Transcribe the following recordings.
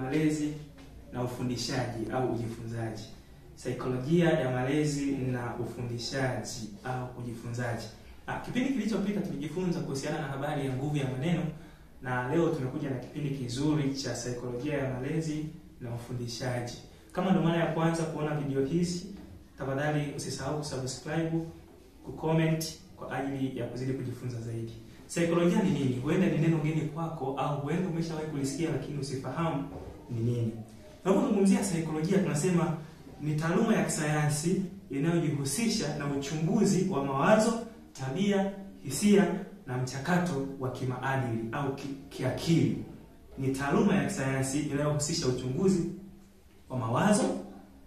malezi na ufundishaji au ujifunzaji. Saikolojia ya malezi na ufundishaji au ujifunzaji. Kipindi kilichopita tulijifunza kuhusiana na habari ya nguvu ya maneno, na leo tumekuja na kipindi kizuri cha saikolojia ya malezi na ufundishaji. Kama ndio mara ya kwanza kuona video hizi, tafadhali usisahau kusubscribe, kucomment kwa ajili ya kuzidi kujifunza zaidi. Saikolojia ni nini? Huenda ni neno geni kwako au huenda umeshawahi kulisikia lakini usifahamu ni nini. Tunapozungumzia saikolojia tunasema ni taaluma ya kisayansi inayojihusisha na uchunguzi wa mawazo, tabia, hisia na mchakato wa kimaadili au kiakili. Ni taaluma ya kisayansi inayohusisha uchunguzi wa mawazo,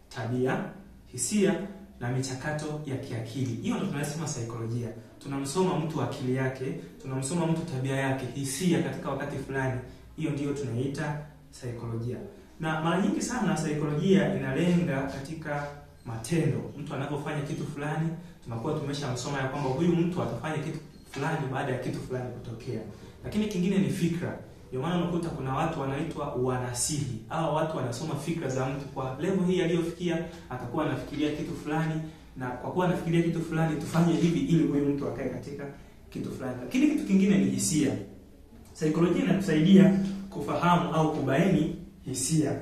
tabia, hisia na michakato ya kiakili. Hiyo ndio tunasema saikolojia. Tunamsoma mtu akili yake, tunamsoma mtu tabia yake, hisia katika wakati fulani. Hiyo ndio tunaita saikolojia. Na mara nyingi sana saikolojia inalenga katika matendo. Mtu anapofanya kitu fulani, tunakuwa tumeshamsoma ya kwamba huyu mtu atafanya kitu fulani baada ya kitu fulani kutokea. Lakini kingine ni fikra. Ndio maana unakuta kuna watu wanaitwa wanasihi. Hao watu wanasoma fikra za mtu kwa level hii aliyofikia, atakuwa anafikiria kitu fulani, na kwa kuwa anafikiria kitu fulani tufanye hivi ili huyu mtu akae katika kitu fulani. Lakini kitu kingine ni hisia. Saikolojia inatusaidia kufahamu au kubaini hisia.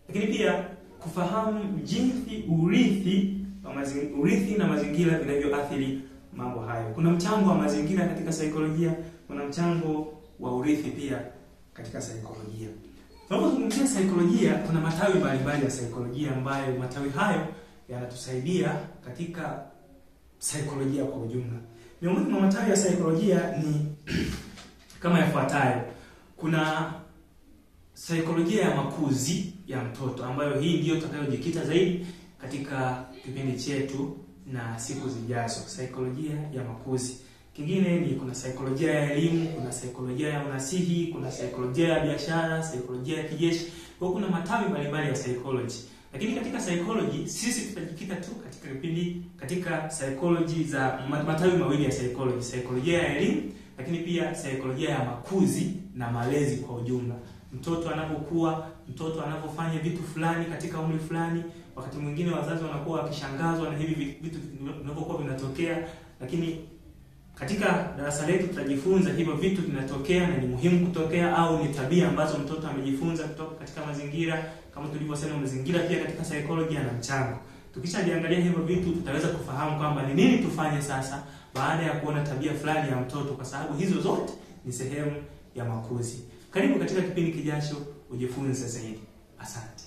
Lakini pia kufahamu jinsi urithi na mazingira vinavyoathiri mambo hayo. Kuna mchango wa mazingira katika saikolojia, kuna mchango wa urithi pia katika saikolojia. Tunapozungumzia saikolojia, kuna matawi mbalimbali ya saikolojia ambayo matawi hayo yanatusaidia katika saikolojia kwa ujumla. Miongoni mwa matawi ya saikolojia ni kama yafuatayo. Kuna saikolojia ya makuzi ya mtoto, ambayo hii ndio tutakayojikita zaidi katika kipindi chetu na siku zijazo. Saikolojia ya makuzi. Kingine ni kuna saikolojia ya elimu, kuna saikolojia ya unasihi, kuna saikolojia ya biashara, saikolojia ya kijeshi. Kwa kuna matawi mbalimbali ya psychology. Lakini katika psychology sisi tutajikita tu katika kipindi katika psychology za matawi mawili ya psychology, saikolojia ya elimu lakini pia saikolojia ya makuzi na malezi kwa ujumla. Mtoto anapokuwa, mtoto anapofanya vitu fulani katika umri fulani, wakati mwingine wazazi wanakuwa wakishangazwa na hivi vitu vinavyokuwa vinatokea, lakini katika darasa letu tutajifunza hivyo vitu vinatokea na ni muhimu kutokea au ni tabia ambazo mtoto amejifunza kutoka katika mazingira. Kama tulivyosema, mazingira pia katika saikolojia na mchango. Tukishajiangalia hivyo vitu tutaweza kufahamu kwamba ni nini tufanye sasa baada ya kuona tabia fulani ya mtoto, kwa sababu hizo zote ni sehemu ya makuzi. Karibu katika kipindi kijacho ujifunze zaidi. Asante.